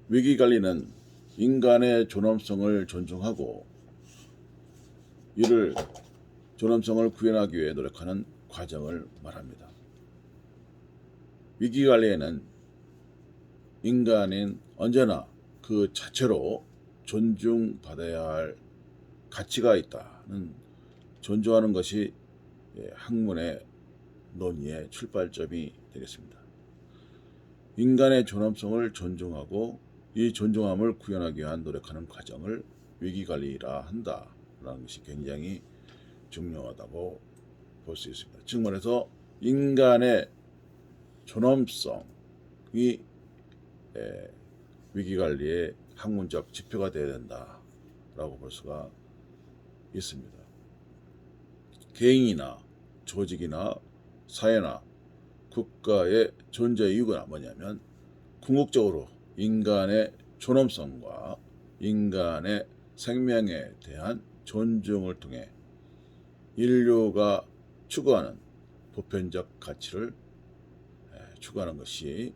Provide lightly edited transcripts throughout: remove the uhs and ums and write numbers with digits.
위기관리는 인간의 존엄성을 존중하고 이를 존엄성을 구현하기 위해 노력하는 과정을 말합니다. 위기관리에는 인간은 언제나 그 자체로 존중받아야 할 가치가 있다는 존중하는 것이 학문의 논의의 출발점이 되겠습니다. 인간의 존엄성을 존중하고 이 존중함을 구현하기 위한 노력하는 과정을 위기관리라 한다라는 것이 굉장히 중요하다고 볼 수 있습니다. 즉 말해서 인간의 존엄성이 위기관리의 학문적 지표가 되어야 된다라고 볼 수가 있습니다. 개인이나 조직이나 사회나 국가의 존재 이유가 뭐냐면 궁극적으로 인간의 존엄성과 인간의 생명에 대한 존중을 통해 인류가 추구하는 보편적 가치를 추구하는 것이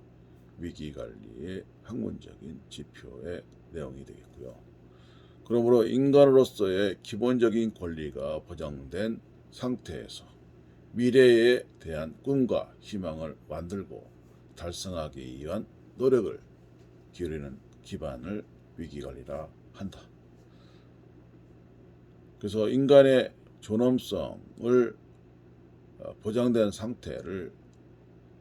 위기관리의 학문적인 지표의 내용이 되겠고요. 그러므로 인간으로서의 기본적인 권리가 보장된 상태에서 미래에 대한 꿈과 희망을 만들고 달성하기 위한 노력을 기울이는 기반을 위기관리라 한다. 그래서 인간의 존엄성을 보장된 상태를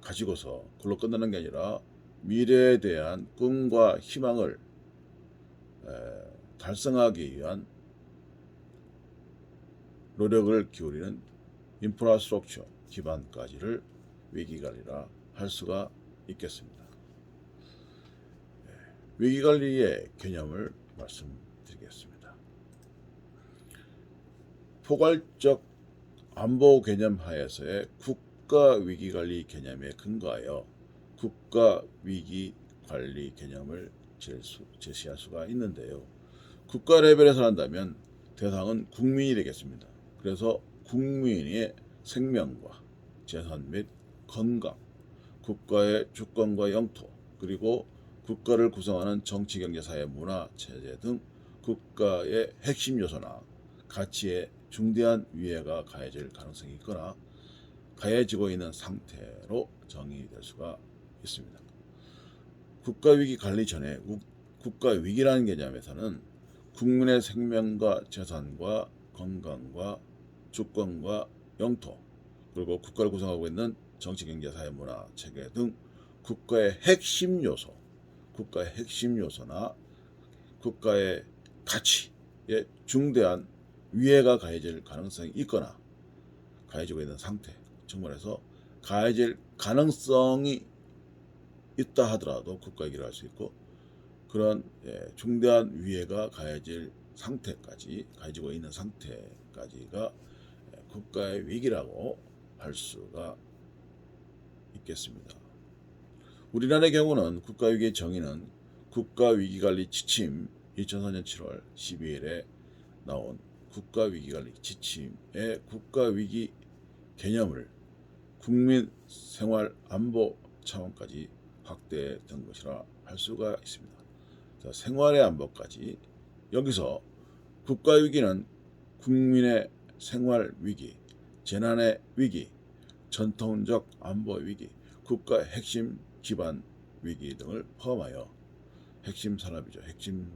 가지고서 그걸로 끝나는 게 아니라 미래에 대한 꿈과 희망을 달성하기 위한 노력을 기울이는 인프라스트럭처 기반까지를 위기관리라 할 수가 있겠습니다. 위기관리의 개념을 말씀드리겠습니다. 포괄적 안보 개념 하에서의 국가위기관리 개념에 근거하여 국가위기관리 개념을 제시할 수가 있는데요. 국가 레벨에서 한다면 대상은 국민이 되겠습니다. 그래서 국민의 생명과 재산 및 건강, 국가의 주권과 영토, 그리고 국가를 구성하는 정치, 경제, 사회, 문화, 체제 등 국가의 핵심 요소나 가치에 중대한 위해가 가해질 가능성이 있거나 가해지고 있는 상태로 정의될 수가 있습니다. 국가위기 관리 전에 국가위기라는 개념에서는 국민의 생명과 재산과 건강과 주권과 영토, 그리고 국가를 구성하고 있는 정치, 경제, 사회, 문화, 체계 등 국가의 핵심 요소나 국가의 가치에 중대한 위해가 가해질 가능성이 있거나 가해지고 있는 상태, 즉 말해서 가해질 가능성이 있다 하더라도 국가위기를 할 수 있고, 그런 중대한 위해가 가해질 상태까지, 가해지고 있는 상태까지가 국가의 위기라고 할 수가 있겠습니다. 우리나라의 경우는 국가위기의 정의는 국가위기관리 지침 2004년 7월 12일에 나온 국가위기관리 지침의 국가위기 개념을 국민 생활 안보 차원까지 확대된 것이라 할 수가 있습니다. 자, 생활의 안보까지, 여기서 국가위기는 국민의 생활 위기, 재난의 위기, 전통적 안보 위기, 국가 핵심 기반 위기 등을 포함하여 핵심 산업이죠. 핵심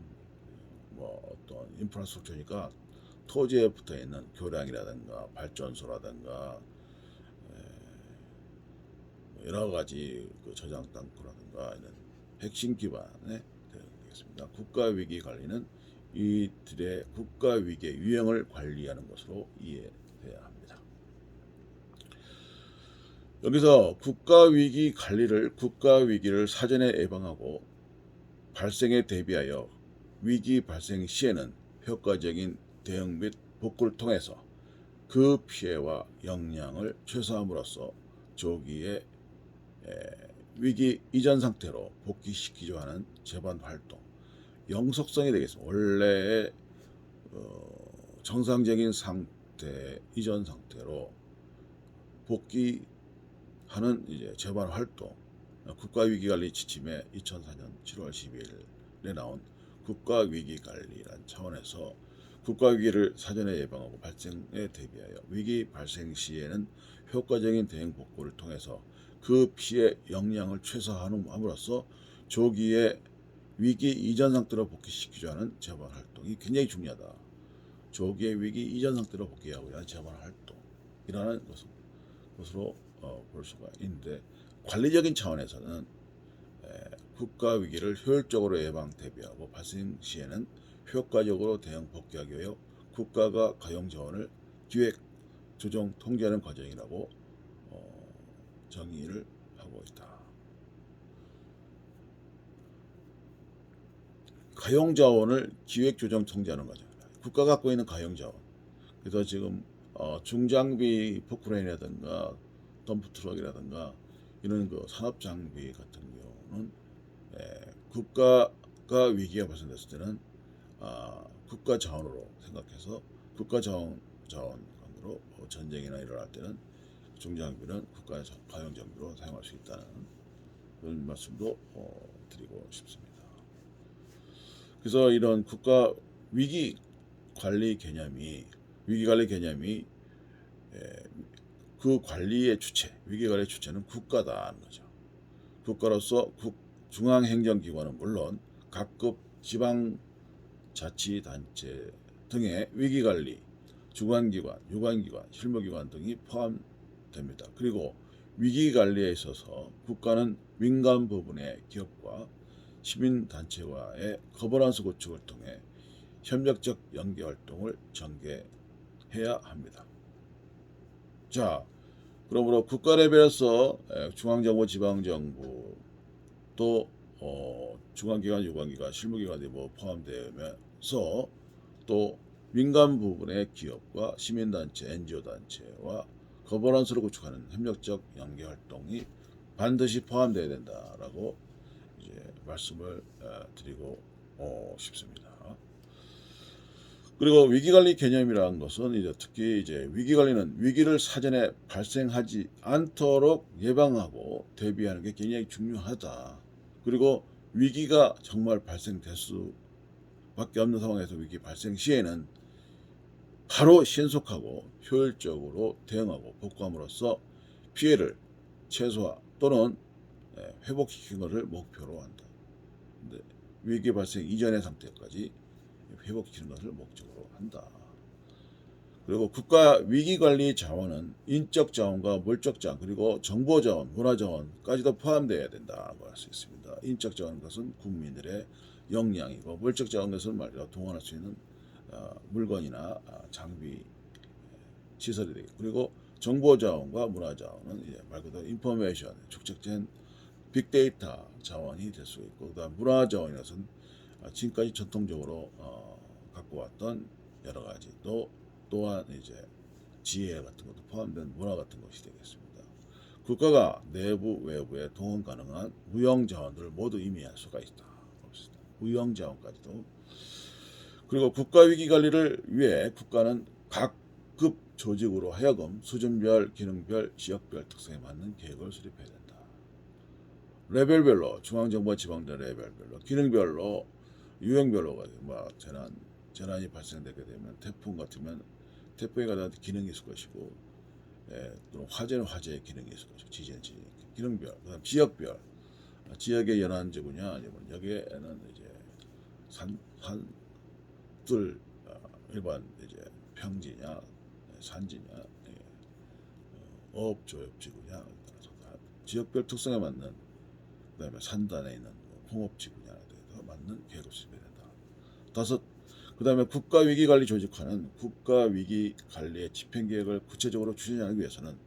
어떤 인프라스트럭처니까 토지에 붙어 있는 교량이라든가 발전소라든가 여러 가지 저장 땅굴라든가 이런 핵심 기반에 되겠습니다. 국가 위기 관리는 이들의 국가 위기의 유형을 관리하는 것으로 이해돼야 합니다. 여기서 국가 위기 관리를 국가 위기를 사전에 예방하고 발생에 대비하여 위기 발생 시에는 효과적인 대응 및 복구를 통해서 그 피해와 영향을 최소함으로써 조기에 위기 이전 상태로 복귀시키려 하는 재반 활동, 영속성이 되겠습니다. 원래의 정상적인 상태 이전 상태로 복귀하는 이제 재반 활동, 국가위기관리 지침의 2004년 7월 12일 나온 국가위기관리란 차원에서 국가위기를 사전에 예방하고 발생에 대비하여 위기 발생 시에는 효과적인 대응 복구를 통해서 그 피해 영향을 최소화함으로써 조기에 위기 이전 상태로 복귀시키려 하는 재발 활동이 굉장히 중요하다. 조기에 위기 이전 상태로 복귀하기 위한 재발 활동이라는 것으로 볼 수가 있는데, 관리적인 차원에서는 국가 위기를 효율적으로 예방 대비하고 발생 시에는 효과적으로 대응 복귀하기 위해 국가가 가용 자원을 기획, 조정, 통제하는 과정이라고 정의를 하고 있다. 가용 자원을 기획, 조정, 통제하는 과정. 국가가 갖고 있는 가용 자원. 그래서 지금 중장비 포크레인이라든가 덤프 트럭이라든가 이런 그 산업 장비 같은 경우는 국가가 위기가 발생됐을 때는 국가 자원으로 생각해서 국가 자원으로 전쟁이나 일어날 때는 중장비는 국가의 가용 장비로 사용할 수 있다는 그런 말씀도 드리고 싶습니다. 그래서 이런 국가 위기 관리 개념이 그 관리의 주체, 위기 관리의 주체는 국가다는 거죠. 국가로서 중앙행정기관은 물론 각급 지방자치단체 등의 위기관리, 주관기관, 유관기관, 실무기관 등이 포함됩니다. 그리고 위기관리에 있어서 국가는 민간 부분의 기업과 시민단체와의 거버넌스 구축을 통해 협력적 연계활동을 전개해야 합니다. 자, 그러므로 국가 레벨에서 중앙정부, 지방정부 또 주관기관, 유관기관, 실무기관이 포함되면서 또 민간 부분의 기업과 시민단체, NGO단체와 거버넌스를 구축하는 협력적 연계활동이 반드시 포함되어야 된다라고 이제 말씀을 드리고 싶습니다. 그리고 위기관리 개념이라는 것은 특히 위기관리는 위기를 사전에 발생하지 않도록 예방하고 대비하는 게 굉장히 중요하다. 그리고 위기가 정말 발생될 수밖에 없는 상황에서 위기 발생 시에는 바로 신속하고 효율적으로 대응하고 복구함으로써 피해를 최소화 또는 회복시키는 것을 목표로 한다. 근데 위기 발생 이전의 상태까지 회복시키는 것을 목적으로 한다. 그리고 국가 위기관리 자원은 인적 자원과 물적 자원 그리고 정보 자원, 문화 자원까지도 포함되어야 된다고 할 수 있습니다. 인적 자원은 것은 국민들의 역량이고 물적 자원 것은 말이야 동원할 수 있는 물건이나 장비 시설이 되겠고, 그리고 정보 자원과 문화 자원은 말 그대로 인포메이션 축적된 빅데이터 자원이 될 수 있고, 그다음 문화 자원인 것은 지금까지 전통적으로 갖고 왔던 여러 가지 또한 지혜 같은 것도 포함된 문화 같은 것이 되겠습니다. 국가가 내부 외부에 동원 가능한 무형 자원들을 모두 임의할 수가 있다. 무형 자원까지도. 그리고 국가 위기 관리를 위해 국가는 각급 조직으로 하여금 수준별, 기능별, 지역별 특성에 맞는 계획을 수립해야 된다. 레벨별로 중앙정부와 지방정 레벨별로 기능별로 유형별로 재난이 발생되게 되면 태풍 같으면 태풍에 관한 기능이 있을 것이고, 또는 화재는 화재의 기능이 있을 것이고, 지진은 지진 기능별, 그다음 지역별, 지역의 연안지구냐 아니면 여기에는 산들 일반 평지냐 산지냐 어업조업지구냐 따라서 지역별 특성에 맞는, 그다음에 산단에 있는 홍업지구냐에 대해서 맞는 계획을 수립해야 된다. 다섯, 그다음에 국가위기관리 조직화는 국가위기관리의 집행계획을 구체적으로 추진하기 위해서는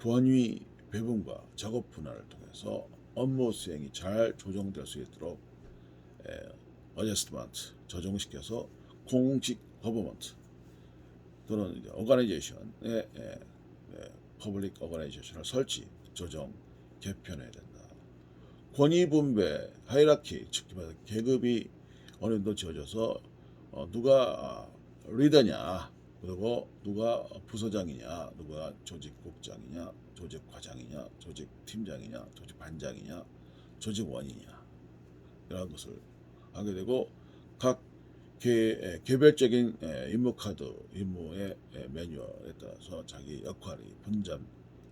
권위 배분과 작업 분할을 통해서 업무 수행이 잘 조정될 수 있도록 어제스트먼트 조정시켜서 공직 거버먼트 또는 오가나이제이션의 퍼블릭 오가나이제이션을 설치, 조정, 개편해야 된다. 권위 분배, 하이라키, 즉 계급이 어느 정도 지어져서 누가 리더냐, 그리고 누가 부서장이냐, 누가 조직국장이냐, 조직과장이냐, 조직팀장이냐, 조직반장이냐, 조직원이냐 이런 것을 하게 되고 각 개별적인 임무 카드, 임무의 매뉴얼에 따라서 자기 역할이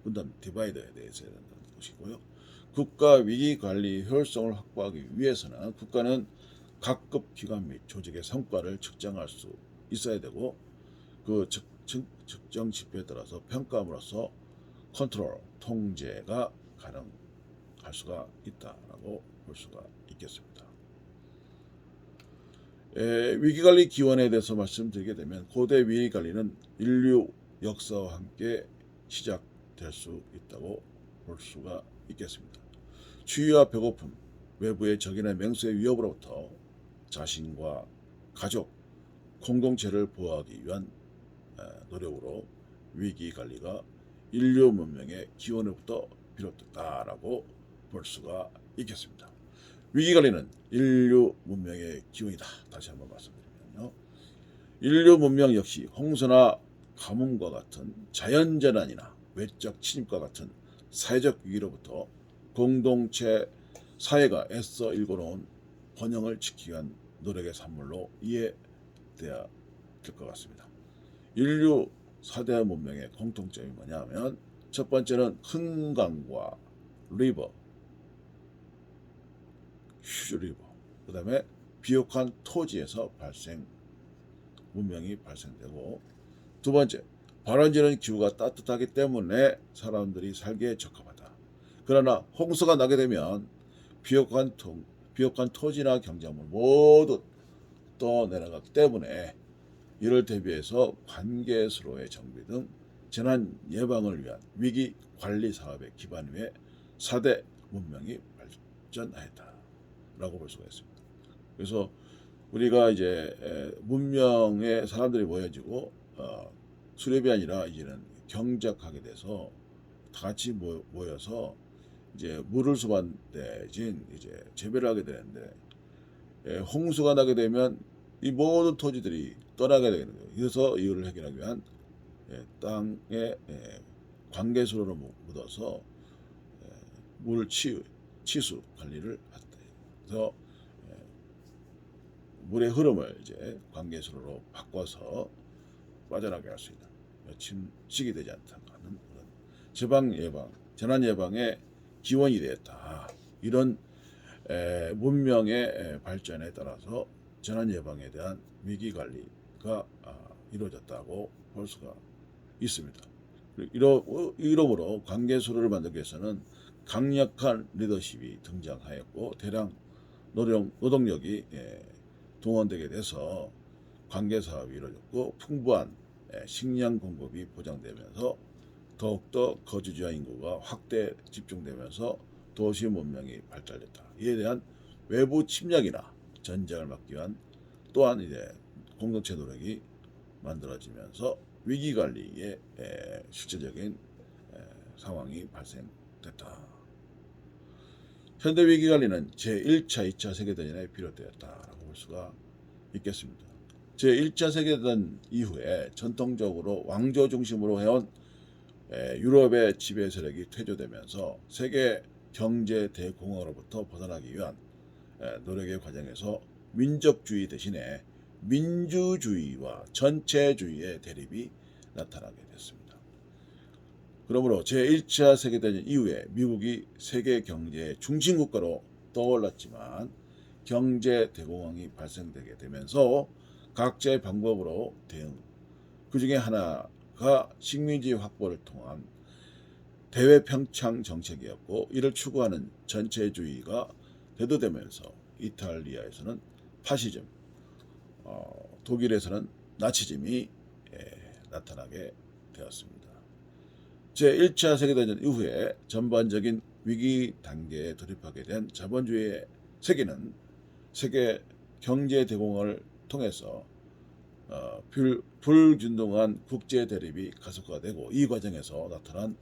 분담 디바이더에 대해서 해야 된다는 것이고요. 국가 위기 관리 효율성을 확보하기 위해서는 국가는 각급 기관 및 조직의 성과를 측정할 수 있어야 되고 그 측정 지표에 따라서 평가함으로써 컨트롤, 통제가 가능할 수가 있다라고 볼 수가 있겠습니다. 위기관리 기원에 대해서 말씀드리게 되면 고대 위기관리는 인류 역사와 함께 시작될 수 있다고 볼 수가 있겠습니다. 추위와 배고픔, 외부의 적이나 맹수의 위협으로부터 자신과 가족, 공동체를 보호하기 위한 노력으로 위기관리가 인류 문명의 기원으로부터 비롯됐다라고 볼 수가 있겠습니다. 위기관리는 인류 문명의 기원이다. 다시 한번 말씀드리면요. 인류 문명 역시 홍수나 가뭄과 같은 자연재난이나 외적 침입과 같은 사회적 위기로부터 공동체 사회가 애써 일궈놓은 번영을 지키기 위한 노력의 산물로 이해돼야 될 것 같습니다. 인류 4대 문명의 공통점이 뭐냐면 첫 번째는 큰 강과 리버, 휴즈 리버, 그 다음에 비옥한 토지에서 문명이 발생되고, 두 번째, 발원지는 기후가 따뜻하기 때문에 사람들이 살기에 적합하다. 그러나 홍수가 나게 되면 비옥한 토지나 경작물 모두 떠내려가기 때문에 이를 대비해서 관계수로의 정비 등 재난 예방을 위한 위기 관리 사업의 기반 위에 4대 문명이 발전하였다라고 볼 수가 있습니다. 그래서 우리가 이제 문명의 사람들이 모여지고 수렵이 아니라 이제는 경작하게 돼서 다 같이 모여서 이제 물을 수반 대신 이제 재배를 하게 되는데 홍수가 나게 되면 이 모든 토지들이 떠나게 되는 거예요. 그래서 이거를 해결하기 위한 땅에 관계수로를 묻어서 물 치수 관리를 한다. 그래서 물의 흐름을 이제 관계수로로 바꿔서 빠져나게 할 수 있는 침식이 되지 않다는 그런 재난 예방의 기원이 되었다. 이런 문명의 발전에 따라서 재난 예방에 대한 위기 관리가 이루어졌다고 볼 수가 있습니다. 이러므로 관계수로를 만들기 위해서는 강력한 리더십이 등장하였고 대량 노동력이 동원되게 돼서 관계 사업이 이루어졌고 풍부한 식량 공급이 보장되면서 더욱더 거주지와 인구가 확대 집중되면서 도시 문명이 발달됐다. 이에 대한 외부 침략이나 전쟁을 막기 위한 또한 이제 공동체 노력이 만들어지면서 위기 관리의 실질적인 상황이 발생됐다. 현대 위기 관리는 제1차, 2차 세계대전에 비롯되었다라고 볼 수가 있겠습니다. 제1차 세계대전 이후에 전통적으로 왕조 중심으로 해온 유럽의 지배 세력이 퇴조되면서 세계 경제 대공황으로부터 벗어나기 위한 노력의 과정에서 민족주의 대신에 민주주의와 전체주의의 대립이 나타나게 됐습니다. 그러므로 제1차 세계대전 이후에 미국이 세계 경제의 중심국가로 떠올랐지만 경제 대공황이 발생되게 되면서 각자의 방법으로 대응, 그 중에 하나가 식민지 확보를 통한 대외평창 정책이었고 이를 추구하는 전체주의가 대두되면서 이탈리아에서는 파시즘, 독일에서는 나치즘이 나타나게 되었습니다. 제1차 세계대전 이후에 전반적인 위기 단계에 돌입하게 된 자본주의의 세계는 세계 경제 대공황을 통해서 불균등한 국제 대립이 가속화되고 이 과정에서 나타난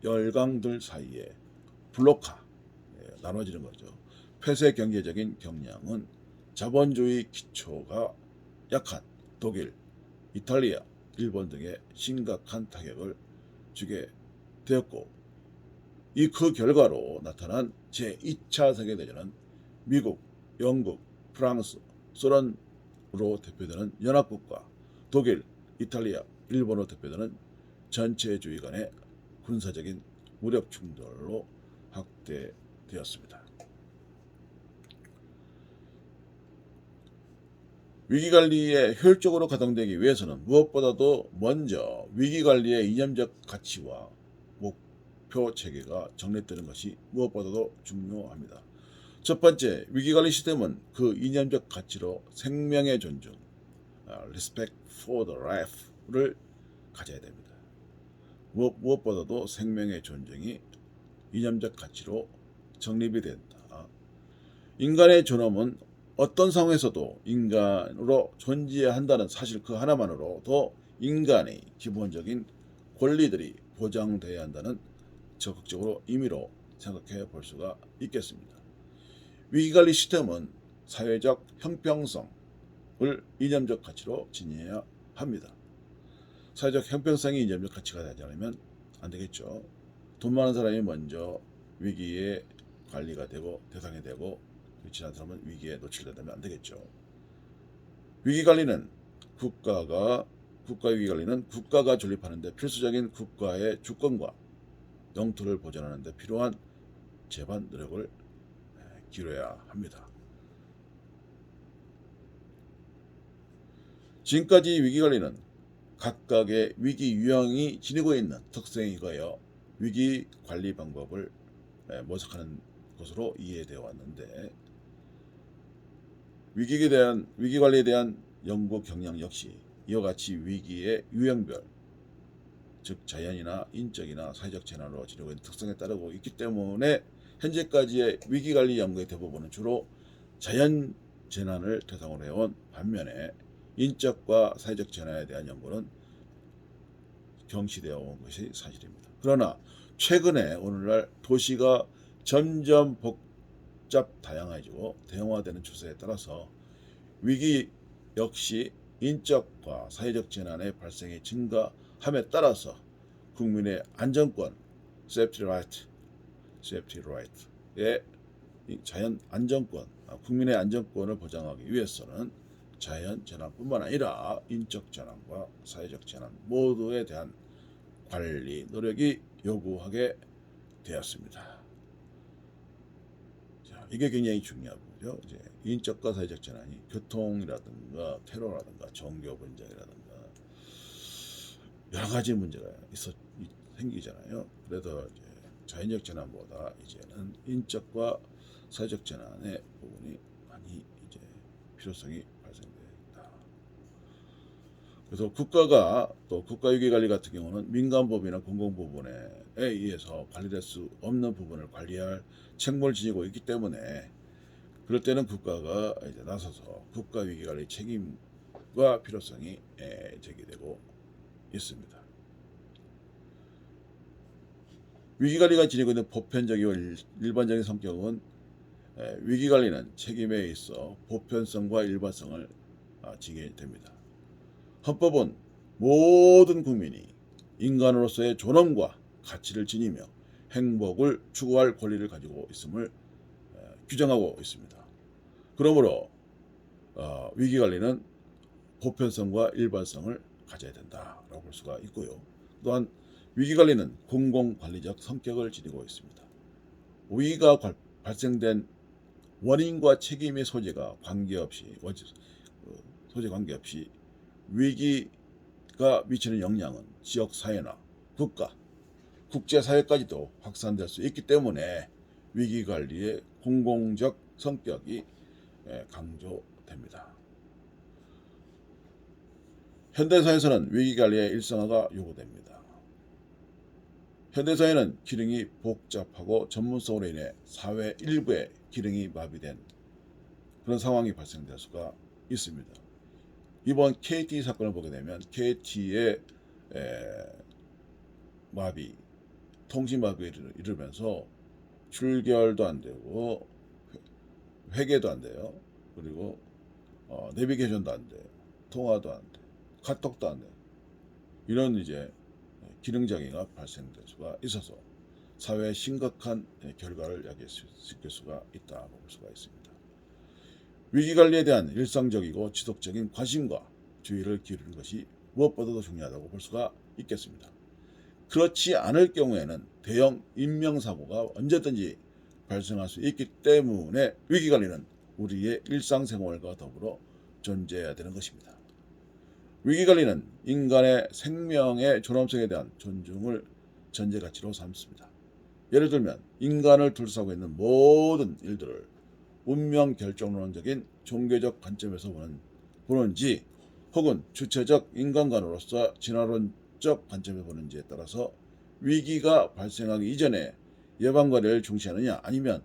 열강들 사이에 블록화 나눠지는 거죠. 폐쇄 경제적인 경향은 자본주의 기초가 약한 독일, 이탈리아, 일본 등에 심각한 타격을 주게 되었고 이 그 결과로 나타난 제2차 세계대전은 미국, 영국, 프랑스, 소련으로 대표되는 연합국가, 독일, 이탈리아, 일본으로 대표되는 전체주의 간의 군사적인 무력 충돌로 확대되었습니다. 위기관리에 효율적으로 가동되기 위해서는 무엇보다도 먼저 위기관리의 이념적 가치와 목표 체계가 정립되는 것이 무엇보다도 중요합니다. 첫 번째, 위기관리 시스템은 그 이념적 가치로 생명의 존중, respect for the life를 가져야 됩니다. 무엇보다도 생명의 존중이 이념적 가치로 정립이 된다. 인간의 존엄은 어떤 상황에서도 인간으로 존재해야 한다는 사실 그 하나만으로도 인간의 기본적인 권리들이 보장되어야 한다는 적극적으로 의미로 생각해 볼 수가 있겠습니다. 위기관리 시스템은 사회적 형평성을 이념적 가치로 지녀야 합니다. 사회적 형평성이 이념적 가치가 되지 않으면 안 되겠죠. 돈 많은 사람이 먼저 위기에 관리가 되고 대상이 되고 그렇지 않은 사람은 위기에 노출되면 안 되겠죠. 위기관리는 국가 위기관리는 국가가 존립하는 데 필수적인 국가의 주권과 영토를 보존하는 데 필요한 제반 노력을 기울여야 합니다. 지금까지 위기관리는 각각의 위기 유형이 지니고 있는 특성에 의하여 위기관리 방법을 모색하는 것으로 이해되어 왔는데 위기관리에 대한 연구 경향 역시 이와 같이 위기의 유형별, 즉 자연이나 인적이나 사회적 재난으로 지니고 있는 특성에 따르고 있기 때문에 현재까지의 위기관리 연구의 대부분은 주로 자연 재난을 대상으로 해온 반면에 인적과 사회적 재난에 대한 연구는 경시되어 온 것이 사실입니다. 그러나 최근에 오늘날 도시가 점점 복잡 다양해지고 대형화되는 추세에 따라서 위기 역시 인적과 사회적 재난의 발생이 증가함에 따라서 국민의 안전권, safety right의 자연 안전권, 국민의 안전권을 보장하기 위해서는 자연 재난뿐만 아니라 인적 재난과 사회적 재난 모두에 대한 관리 노력이 요구하게 되었습니다. 자, 이게 굉장히 중요하고요. 이제 인적과 사회적 재난이 교통이라든가 테러라든가 종교 분쟁이라든가 여러 가지 문제가 생기잖아요. 그래서 이제 자연적 재난보다 이제는 인적과 사회적 재난의 부분이 많이 이제 필요성이 발생된다. 그래서 국가가 또 국가위기관리 같은 경우는 민간법이나 공공부문에 의해서 관리될 수 없는 부분을 관리할 책무를 지니고 있기 때문에 그럴 때는 국가가 이제 나서서 국가위기관리 책임과 필요성이 제기되고 있습니다. 위기관리가 지니고 있는 보편적이고 일반적인 성격은 위기관리는 책임에 있어 보편성과 일반성을 지게 됩니다. 헌법은 모든 국민이 인간으로서의 존엄과 가치를 지니며 행복을 추구할 권리를 가지고 있음을 규정하고 있습니다. 그러므로 위기관리는 보편성과 일반성을 가져야 된다라고 볼 수가 있고요. 또한 위기관리는 공공관리적 성격을 지니고 있습니다. 위기가 발생된 원인과 책임의 소재 관계없이 위기가 미치는 영향은 지역 사회나 국가, 국제사회까지도 확산될 수 있기 때문에 위기관리의 공공적 성격이 강조됩니다. 현대사회에서는 위기관리의 일상화가 요구됩니다. 현대사회는 기능이 복잡하고 전문성으로 인해 사회 일부의 기능이 마비된 그런 상황이 발생될 수가 있습니다. 이번 KT 사건을 보게 되면 KT의 마비, 통신 마비를 이루면서 출결도 안 되고 회계도 안 돼요. 그리고 내비게이션도 안 돼요. 통화도 안 돼. 카톡도 안 돼. 이런 이제 기능장애가 발생될 수가 있어서 사회에 심각한 결과를 야기시킬 수가 있다고 볼 수가 있습니다. 위기관리에 대한 일상적이고 지속적인 관심과 주의를 기울이는 것이 무엇보다도 중요하다고 볼 수가 있겠습니다. 그렇지 않을 경우에는 대형 인명사고가 언제든지 발생할 수 있기 때문에 위기관리는 우리의 일상생활과 더불어 존재해야 되는 것입니다. 위기관리는 인간의 생명의 존엄성에 대한 존중을 전제가치로 삼습니다. 예를 들면 인간을 둘러싸고 있는 모든 일들을 운명 결정론적인 종교적 관점에서 보는지 혹은 주체적 인간관으로서 진화론적 관점에서 보는지에 따라서 위기가 발생하기 이전에 예방관리를 중시하느냐 아니면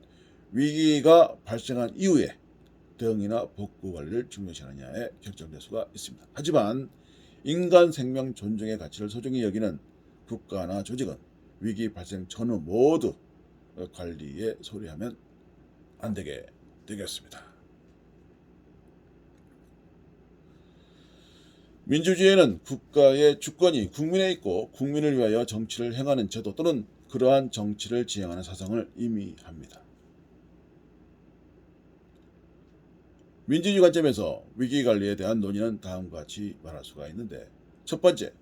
위기가 발생한 이후에 대응이나 복구관리를 중요시하느냐에 결정될 수가 있습니다. 하지만 인간 생명 존중의 가치를 소중히 여기는 국가나 조직은 위기 발생 전후 모두 관리에 소홀하면 안 되게 되겠습니다. 민주주의에는 국가의 주권이 국민에 있고 국민을 위하여 정치를 행하는 제도 또는 그러한 정치를 지향하는 사상을 의미합니다. 민주주의 관점에서 위기관리에 대한 논의는 다음과 같이 말할 수가 있는데, 첫 번째,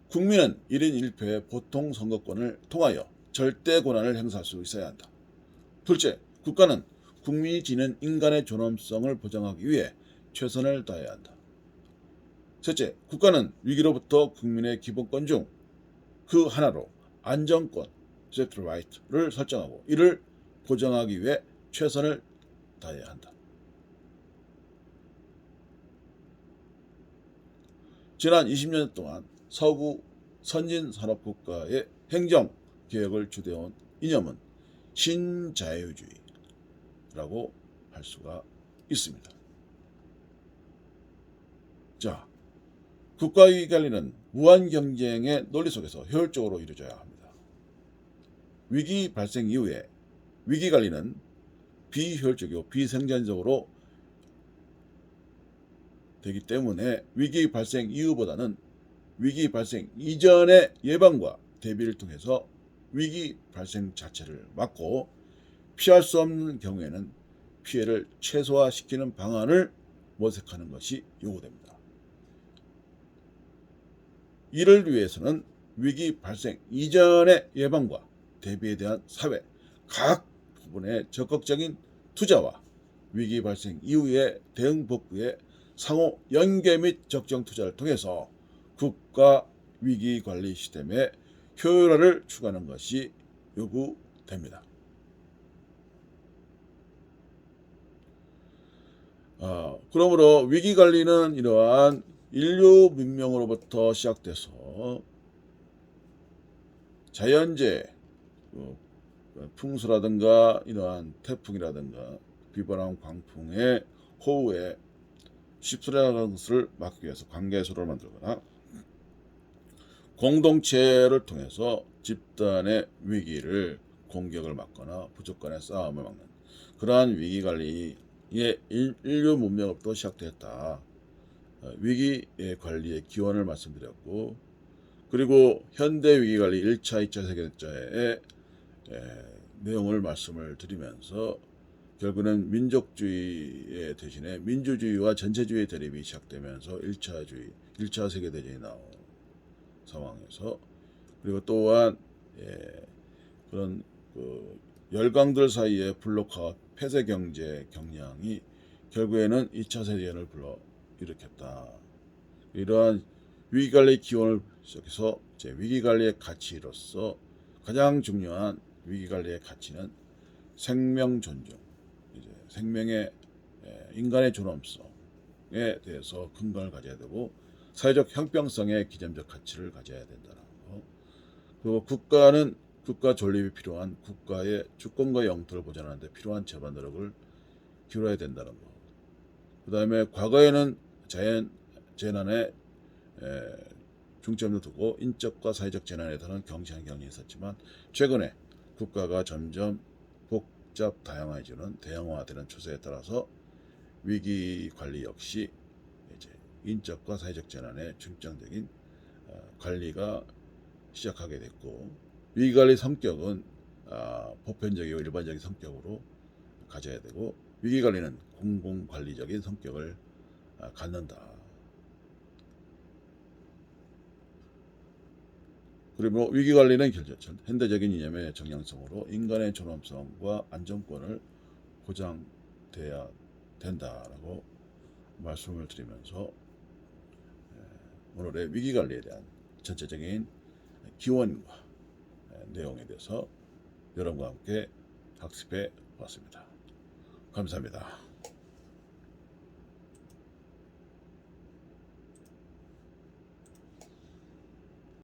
국민은 1인 1표의 보통 선거권을 통하여 절대 권한을 행사할 수 있어야 한다. 둘째, 국가는 국민이 지닌 인간의 존엄성을 보장하기 위해 최선을 다해야 한다. 셋째, 국가는 위기로부터 국민의 기본권 중 그 하나로 안정권, safety right를 설정하고 이를 보장하기 위해 최선을 다해야 한다. 지난 20년 동안 서구 선진산업국가의 행정개혁을 주도해온 이념은 신자유주의라고 할 수가 있습니다. 자, 국가위기관리는 무한경쟁의 논리 속에서 효율적으로 이루어져야 합니다. 위기 발생 이후에 위기관리는 비효율적이고 비생산적으로 되기 때문에 위기 발생 이후보다는 위기 발생 이전의 예방과 대비를 통해서 위기 발생 자체를 막고 피할 수 없는 경우에는 피해를 최소화시키는 방안을 모색하는 것이 요구됩니다. 이를 위해서는 위기 발생 이전의 예방과 대비에 대한 사회 각 부분의 적극적인 투자와 위기 발생 이후의 대응 복구의 상호 연계 및 적정 투자를 통해서 국가 위기 관리 시스템의 효율화를 추구하는 것이 요구됩니다. 그러므로 위기 관리는 이러한 인류 문명으로부터 시작돼서 자연재해, 풍수라든가 이러한 태풍이라든가 비바람, 광풍의 호우에 쉽수라는 것을 막기 위해서 관계소를 만들거나 공동체를 통해서 집단의 위기를 공격을 막거나 부족 간의 싸움을 막는 그러한 위기관리의 인류 문명으로부터 시작되었다. 위기 관리의 기원을 말씀드렸고, 그리고 현대 위기관리 1차, 2차 세계대전의 내용을 말씀을 드리면서 결국은 민족주의의 대신에 민주주의와 전체주의 대립이 시작되면서 1차 세계대전이 나온 상황에서, 그리고 또한 그런 열강들 사이의 블록화 폐쇄 경제 경향이 결국에는 2차 세계대전을 일으켰다. 이러한 위기관리 기원을 시작해서 위기관리의 가치로서 가장 중요한 위기관리의 가치는 생명 존중, 생명의 인간의 존엄성에 대해서 근간을 가져야 되고 사회적 형평성의 기념적 가치를 가져야 된다는 거. 그리고 국가는 국가 존립이 필요한 국가의 주권과 영토를 보존하는 데 필요한 제반 노력을 기울여야 된다는 거. 그 다음에 과거에는 재난에 중점을 두고 인적과 사회적 재난에 대한 경시한 경향이 있었지만 최근에 국가가 점점 복잡 다양해지는 대형화되는 추세에 따라서 위기 관리 역시 이제 인적과 사회적 재난에 중점적인 관리가 시작하게 됐고, 위기 관리 성격은 보편적이고 일반적인 성격으로 가져야 되고, 위기 관리는 공공 관리적인 성격을 갖는다. 그리고 위기 관리는 현대적인 이념의 정량성으로 인간의 존엄성과 안정권을 보장돼야 된다라고 말씀을 드리면서 오늘의 위기 관리에 대한 전체적인 기원과 내용에 대해서 여러분과 함께 학습해 봤습니다. 감사합니다.